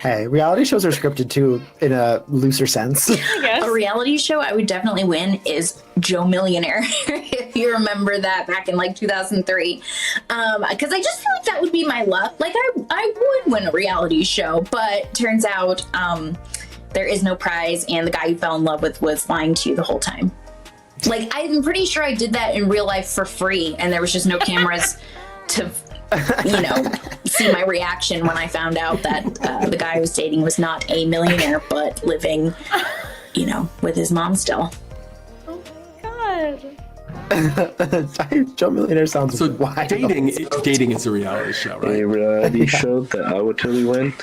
Hey, reality shows are scripted too, in a looser sense. A reality show I would definitely win is Joe Millionaire, if you remember that back in like 2003. Because I just feel like that would be my luck. Like I would win a reality show, but turns out there is no prize, and the guy you fell in love with was lying to you the whole time. Like, I'm pretty sure I did that in real life for free, and there was just no cameras to, you know, see my reaction when I found out that the guy I was dating was not a millionaire, but living, you know, with his mom still. God. Joe Millionaire sounds so wild. Dating is a reality show, right? A reality show that I would totally win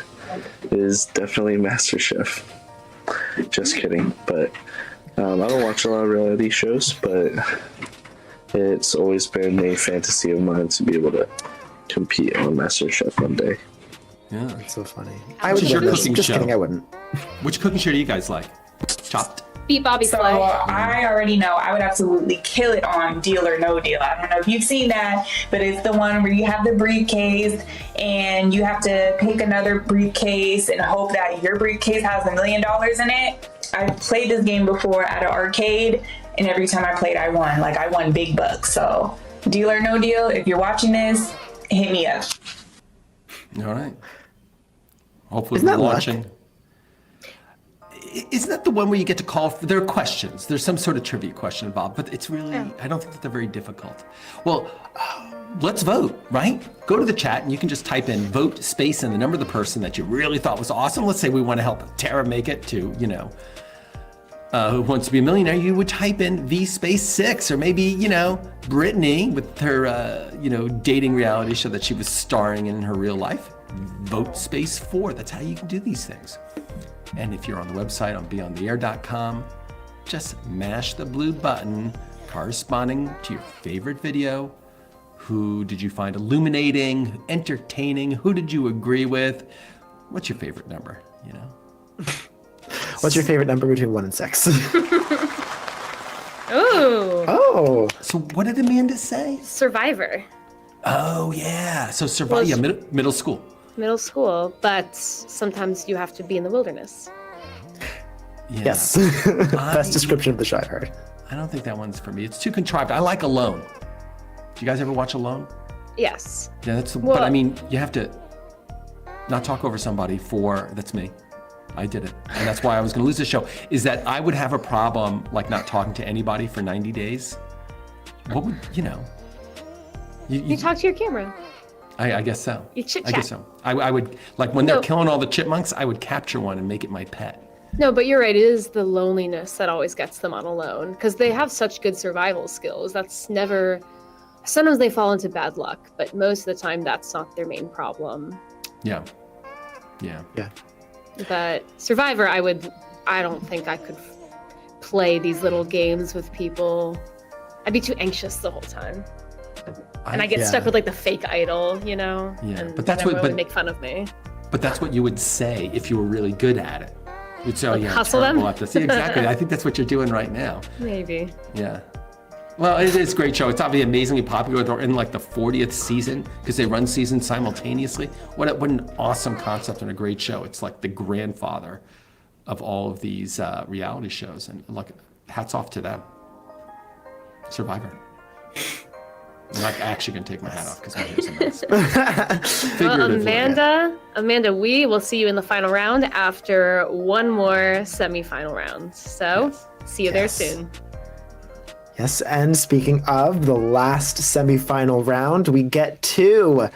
is definitely MasterChef. Just kidding, but I don't watch a lot of reality shows, but it's always been a fantasy of mine to be able to compete on MasterChef one day. Yeah, that's so funny. I would. Your cooking just show? kidding, I wouldn't. Which cooking show do you guys like? Chopped. Beat Bobby So Flay. I already know I would absolutely kill it on Deal or No Deal. I don't know if you've seen that, but it's the one where you have the briefcase and you have to pick another briefcase and hope that your briefcase has $1 million in it. I've played this game before at an arcade, and every time I played, I won. Like, I won big bucks. So Deal or No Deal, if you're watching this, hit me up. All right. Hopefully Isn't we're that luck? watching. Isn't that the one where you get to call? There are questions. There's some sort of trivia question involved, but it's really, I don't think that they're very difficult. Well, let's vote, right? Go to the chat and you can just type in vote space and the number of the person that you really thought was awesome. Let's say we want to help Tara make it to, Who Wants to Be a Millionaire. You would type in V space 6, or maybe, Brittany with her, dating reality show that she was starring in her real life. Vote space 4. That's how you can do these things. And if you're on the website on BeOnTheAir.com, just mash the blue button corresponding to your favorite video. Who did you find illuminating, entertaining? Who did you agree with? What's your favorite number, What's your favorite number between 1 and 6? Ooh. Oh. So what did Amanda say? Survivor. Oh, yeah. So Survivor, middle school. Middle school, but sometimes you have to be in the wilderness. Yeah. Yes. Best description of the show I've heard. I don't think that one's for me. It's too contrived. I like Alone. Do you guys ever watch Alone? Yes. Yeah, that's. Well- but I mean, you have to not talk over somebody that's me. I did it, and that's why I was going to lose the show. Is that I would have a problem like not talking to anybody for 90 days. What would You talk to your camera. I guess so. You chit I guess chat. so. I would like when they're No. killing all the chipmunks. I would capture one and make it my pet. No, but you're right. It is the loneliness that always gets them on Alone because they have such good survival skills. That's never. Sometimes they fall into bad luck, but most of the time that's not their main problem. Yeah. But Survivor, I don't think I could play these little games with people. I'd be too anxious the whole time. And I get stuck with like the fake idol, Yeah, and but that's everyone what. would But, make fun of me. but that's what you would say if you were really good at it. You'd say, "Oh Like yeah, I'm hustle terrible them? at this." Yeah, exactly. I think that's what you're doing right now. Maybe. Yeah. Well, it is a great show. It's obviously amazingly popular. They're in like the 40th season because they run seasons simultaneously. What an awesome concept and a great show. It's like the grandfather of all of these reality shows. And look, hats off to them. Survivor. I'm not actually going to take my hat off because my hair's a mess. Well, Amanda, we will see you in the final round after one more semifinal round. So see you there soon. Yes, and speaking of the last semifinal round, we get to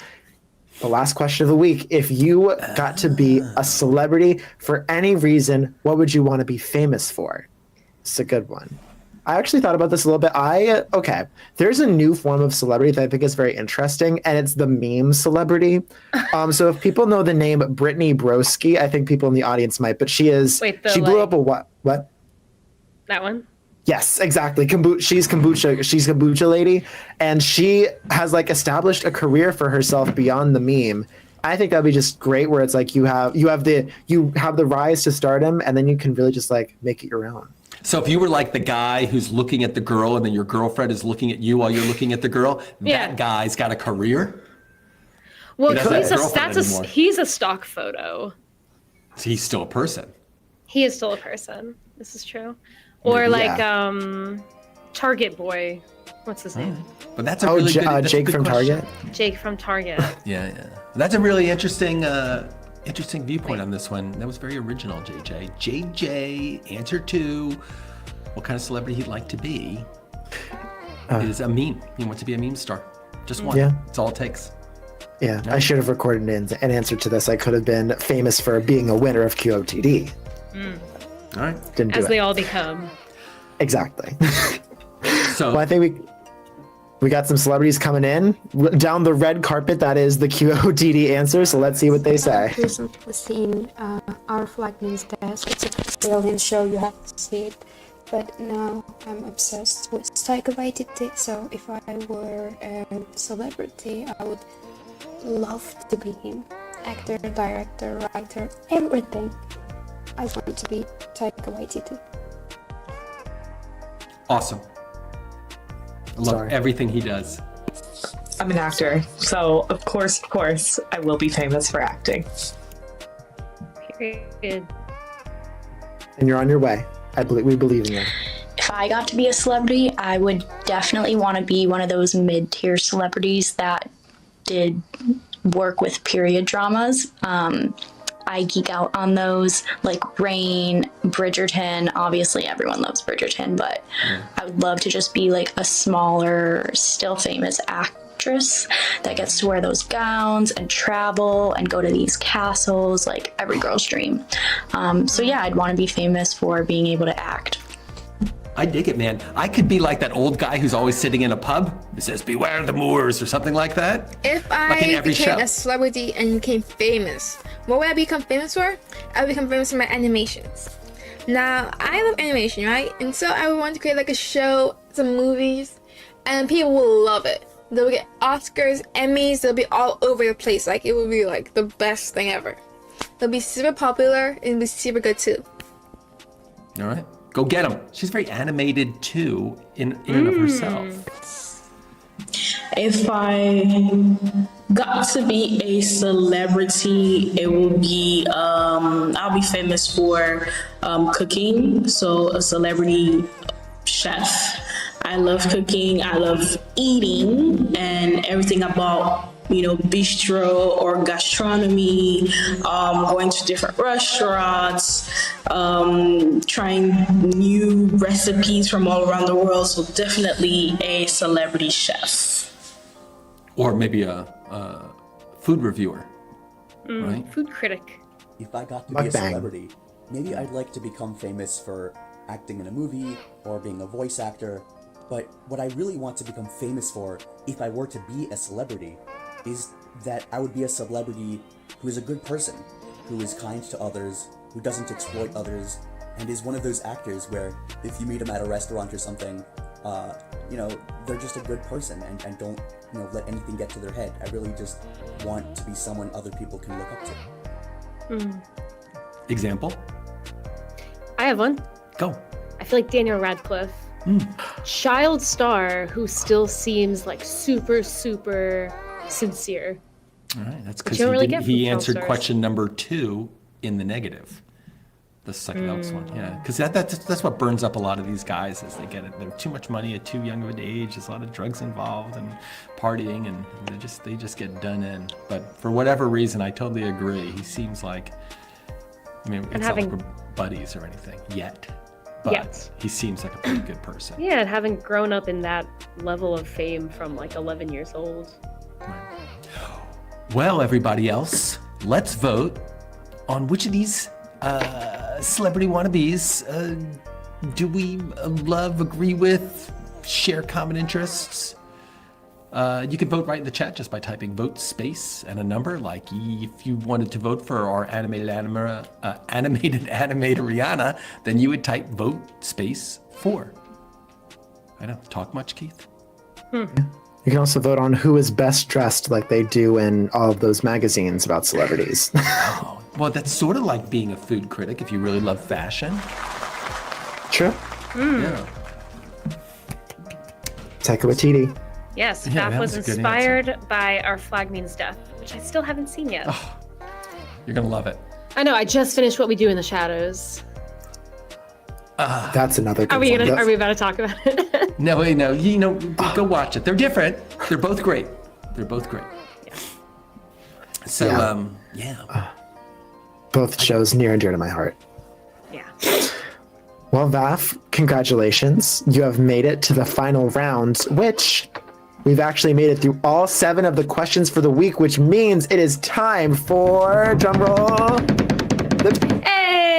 the last question of the week. If you got to be a celebrity for any reason, what would you want to be famous for? It's a good one. I actually thought about this a little bit. There's a new form of celebrity that I think is very interesting, and it's the meme celebrity. So if people know the name Brittany Broski, I think people in the audience might, but she blew up a what? What? That one? Yes, exactly. She's kombucha lady, and she has like established a career for herself beyond the meme. I think that'd be just great, where it's like you have the rise to stardom, and then you can really just like make it your own. So if you were like the guy who's looking at the girl and then your girlfriend is looking at you while you're looking at the girl, that guy's got a career? Well, He he's a stock photo. So he's still a person. He is still a person. This is true. Or like Target Boy. What's his name? But that's a really good, Jake from question. Target. Jake from Target. Yeah. That's a really interesting viewpoint on this one. That was very original, JJ. JJ, answer to what kind of celebrity he'd like to be is a meme. He wants to be a meme star. Just one. Yeah. That's all it takes. Yeah, I should have recorded an answer to this. I could have been famous for being a winner of QOTD. All right. Didn't do As it. they all become. Exactly. So well, I think we got some celebrities coming in down the red carpet. That is the QOTD answer. So let's see what they say. Recently seen Our Flag Means Death. It's a brilliant show. You have to see it. But now I'm obsessed with psychedelic. So if I were a celebrity, I would love to be him. Actor, director, writer, everything. I want to be Taika Waititi. Awesome. I love everything he does. I'm an actor, so of course, I will be famous for acting. Period. And you're on your way. We believe in you. If I got to be a celebrity, I would definitely want to be one of those mid-tier celebrities that did work with period dramas. I geek out on those, like Rain, Bridgerton. Obviously, everyone loves Bridgerton, but I would love to just be like a smaller, still famous actress that gets to wear those gowns and travel and go to these castles, like every girl's dream. So yeah, I'd want to be famous for being able to act. I dig it, man. I could be like that old guy who's always sitting in a pub who says, "Beware the Moors," or something like that. If Like in I every became show. a celebrity and became famous, what would I become famous for? I would become famous for my animations. Now, I love animation, right? And so I would want to create like a show, some movies, and people will love it. They'll get Oscars, Emmys, they'll be all over the place. Like, it will be like the best thing ever. They'll be super popular and be super good too. All right. Go get him. She's very animated too, in and of herself. If I got to be a celebrity, it will be, I'll be famous for cooking. So a celebrity chef. I love cooking, I love eating, and everything about, bistro or gastronomy, going to different restaurants, trying new recipes from all around the world. So definitely a celebrity chef. Or maybe a food reviewer, right? Food critic. If I got to be a Mukbang. celebrity, maybe I'd like to become famous for acting in a movie or being a voice actor. But what I really want to become famous for, if I were to be a celebrity, is that I would be a celebrity who is a good person, who is kind to others, who doesn't exploit others, and is one of those actors where if you meet them at a restaurant or something, they're just a good person and don't, let anything get to their head. I really just want to be someone other people can look up to. Example? I have one. Go. I feel like Daniel Radcliffe. Child star who still seems like super sincere. All right. That's Which because you don't really get from he child answered stars. question number 2 in the negative. The psychedelics one, yeah. Because that's what burns up a lot of these guys is they're too much money at too young of an age. There's a lot of drugs involved and partying, and they just get done in. But for whatever reason, I totally agree. He seems like, it's not like we're buddies or anything yet. But he seems like a pretty good person. Yeah, and having grown up in that level of fame from like 11 years old. Well, everybody else, let's vote on which of these celebrity wannabes do we love, agree with, share common interests? You can vote right in the chat just by typing vote space and a number. Like if you wanted to vote for our animated animator Rihanna, then you would type vote space 4. I don't talk much, Keith. You can also vote on who is best dressed, like they do in all of those magazines about celebrities. Well, that's sort of like being a food critic if you really love fashion. True. Yeah. Taika Waititi. Yes, Yeah, that that was was a good inspired by Our Flag Means Death, which I still haven't seen yet. You're going to love it. I know, I just finished What We Do in the Shadows. That's another good Are we one. are we about to talk about it? No, go watch it. They're different. They're both great. They're both great. Yeah. So, Both shows near and dear to my heart. Yeah. Well, Vaf, congratulations. You have made it to the final round, which we've actually made it through all 7 of the questions for the week, which means it is time for, drumroll, the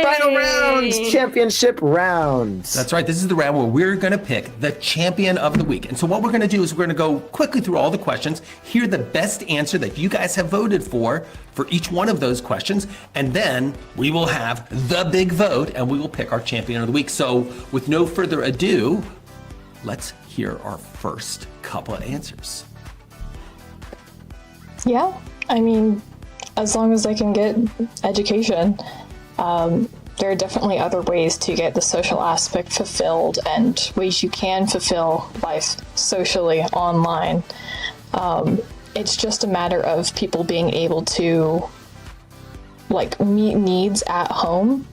final rounds, championship rounds. That's right. This is the round where we're going to pick the champion of the week. And so what we're going to do is we're going to go quickly through all the questions, hear the best answer that you guys have voted for each one of those questions, and then we will have the big vote and we will pick our champion of the week. So with no further ado, let's hear our first couple of answers. Yeah. I mean, as long as they can get education, there are definitely other ways to get the social aspect fulfilled and ways you can fulfill life socially online. It's just a matter of people being able to meet needs at home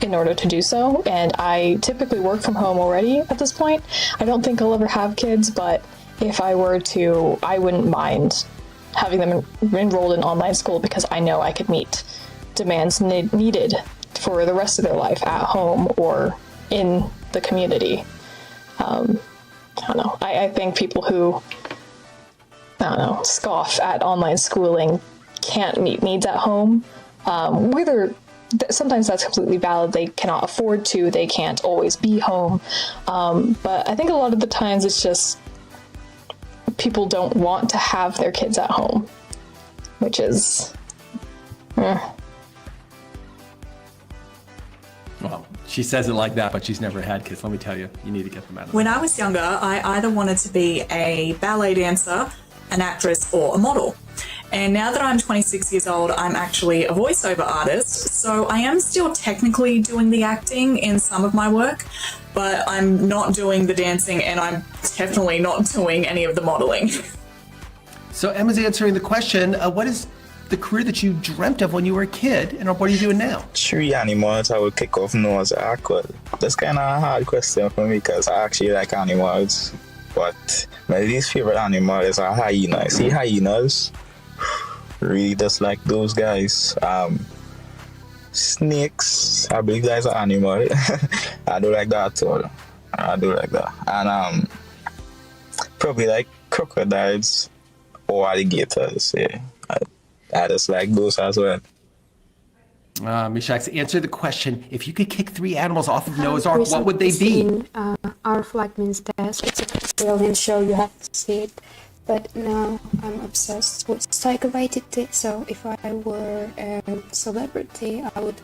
in order to do so. And I typically work from home already at this point. I don't think I'll ever have kids, but if I were to, I wouldn't mind having them enrolled in online school because I know I could meet demands needed for the rest of their life at home or in the community. I don't know. I think people who, scoff at online schooling can't meet needs at home. Sometimes that's completely valid. They cannot afford to. They can't always be home. But I think a lot of the times it's just people don't want to have their kids at home, which is... Well, she says it like that, but she's never had kids. Let me tell you, you need to get them out of When I was younger, I either wanted to be a ballet dancer, an actress, or a model. And now that I'm 26 years old, I'm actually a voiceover artist. So I am still technically doing the acting in some of my work, but I'm not doing the dancing and I'm definitely not doing any of the modeling. So Emma's answering the question, what is the career that you dreamt of when you were a kid, and what are you doing now? Three animals I would kick off nose aqua. That's kind of a hard question for me because I actually like animals. But my least favorite animal is a hyena. See hyenas? Really just like those guys. Snakes, I believe that's an animal. I do like that too. I do like that. And probably like crocodiles or alligators. Yeah. I just like those as well. Mishak's answer the question, if you could kick three animals off of Noah's Ark, what would they be? Our flag means DAZE. It's a brilliant show, you have to see it. But now I'm obsessed with psychedelic, so if I were a celebrity, I would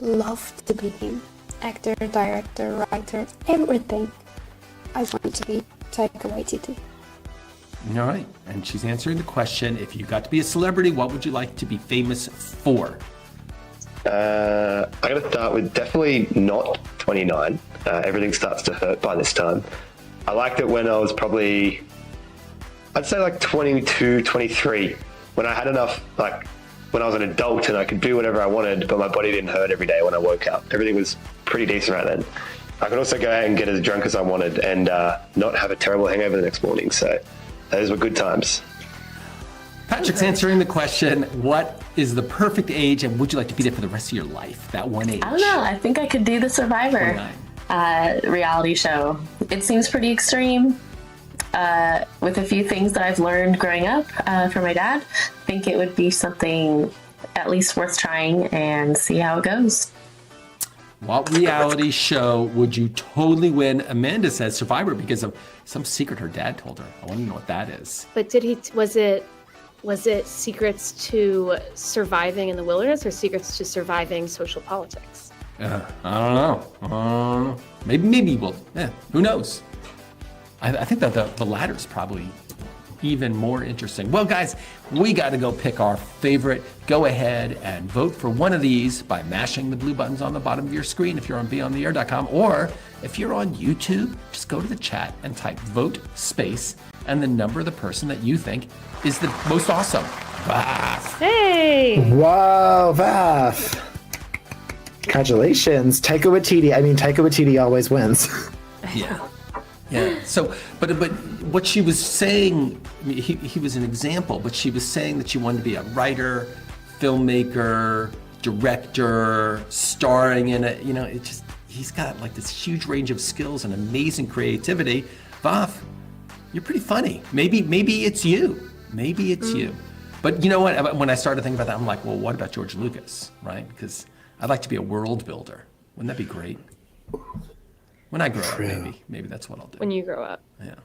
love to be him. Actor, director, writer, everything. I want to be psychedelic. All right, and she's answering the question, if you got to be a celebrity, what would you like to be famous for? I'm going to start with definitely not 29. Everything starts to hurt by this time. I liked it when I was probably, I'd say like 22, 23, when I had enough, when I was an adult and I could do whatever I wanted, but my body didn't hurt every day when I woke up. Everything was pretty decent right then. I could also go out and get as drunk as I wanted and not have a terrible hangover the next morning. So those were good times. Patrick's answering the question, what is the perfect age and would you like to be there for the rest of your life? That one age. I don't know. I think I could do the Survivor reality show. It seems pretty extreme. With a few things that I've learned growing up from my dad, I think it would be something at least worth trying and see how it goes. What reality show would you totally win? Amanda says Survivor because of some secret her dad told her. I want to know what that is. But was it secrets to surviving in the wilderness or secrets to surviving social politics? I don't know. Maybe we'll, who knows? I think that the latter is probably even more interesting. Well, guys, we got to go pick our favorite. Go ahead and vote for one of these by mashing the blue buttons on the bottom of your screen if you're on BeOnTheAir.com, or if you're on YouTube, just go to the chat and type vote space and the number of the person that you think is the most awesome. Vath. Hey! Whoa, Vath. Congratulations. Taika Waititi always wins. Yeah. Yeah. So, but what she was saying, he was an example, but she was saying that she wanted to be a writer, filmmaker, director, starring in it. You know, he's got like this huge range of skills and amazing creativity. Vath, you're pretty funny. Maybe it's you. Maybe it's you. But you know what? When I started thinking about that, I'm like, well, what about George Lucas, right? Because I'd like to be a world builder. Wouldn't that be great? When I grow up, maybe that's what I'll do. When you grow up. Yeah.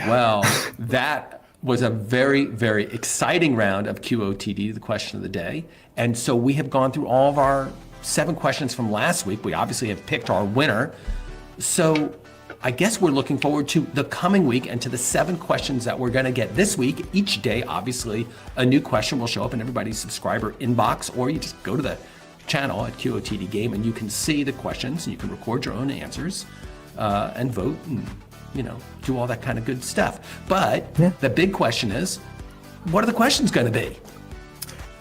Well, that was a very, very exciting round of QOTD, the question of the day. And so we have gone through all of our 7 questions from last week. We obviously have picked our winner. So I guess we're looking forward to the coming week and to the 7 questions that we're going to get this week. Each day, obviously, a new question will show up in everybody's subscriber inbox, or you just go to the channel at QOTD Game and you can see the questions and you can record your own answers and vote and, do all that kind of good stuff. But the big question is, what are the questions going to be?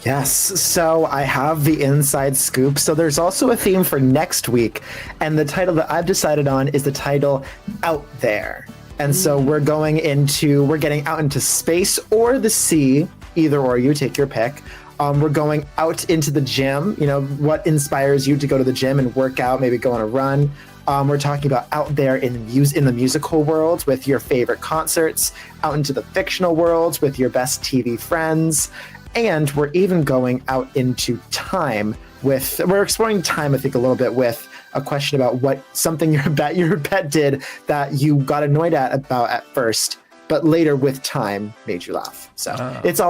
Yes, so I have the inside scoop. So there's also a theme for next week, and the title that I've decided on is the title Out There. And so we're getting out into space or the sea, either or, you take your pick. We're going out into the gym, what inspires you to go to the gym and work out, maybe go on a run. We're talking about out there in the musical world with your favorite concerts, out into the fictional world with your best TV friends. And we're even going out into time we're exploring time, I think, a little bit with a question about something your pet did that you got annoyed about at first, but later with time made you laugh. So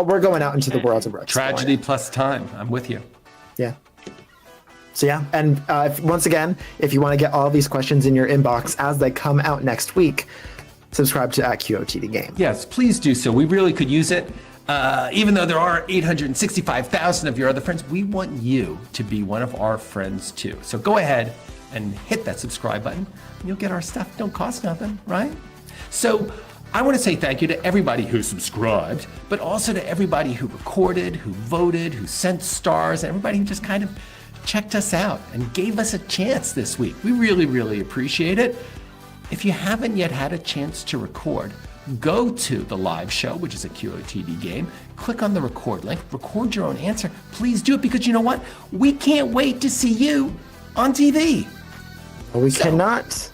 we're going out into the world of tragedy plus time. I'm with you. Yeah. So yeah, and once again, if you want to get all these questions in your inbox as they come out next week, subscribe to @QOTD Game. Yes, please do so. We really could use it. Even though there are 865,000 of your other friends, we want you to be one of our friends too. So go ahead and hit that subscribe button and you'll get our stuff. Don't cost nothing, right? So I want to say thank you to everybody who subscribed, but also to everybody who recorded, who voted, who sent stars, and everybody who just kind of checked us out and gave us a chance this week. We really, really appreciate it. If you haven't yet had a chance to record, go to the live show, which is a QOTD Game. Click on the record link, record your own answer. Please do it, because you know what? We can't wait to see you on TV. We cannot.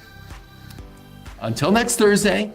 Until next Thursday,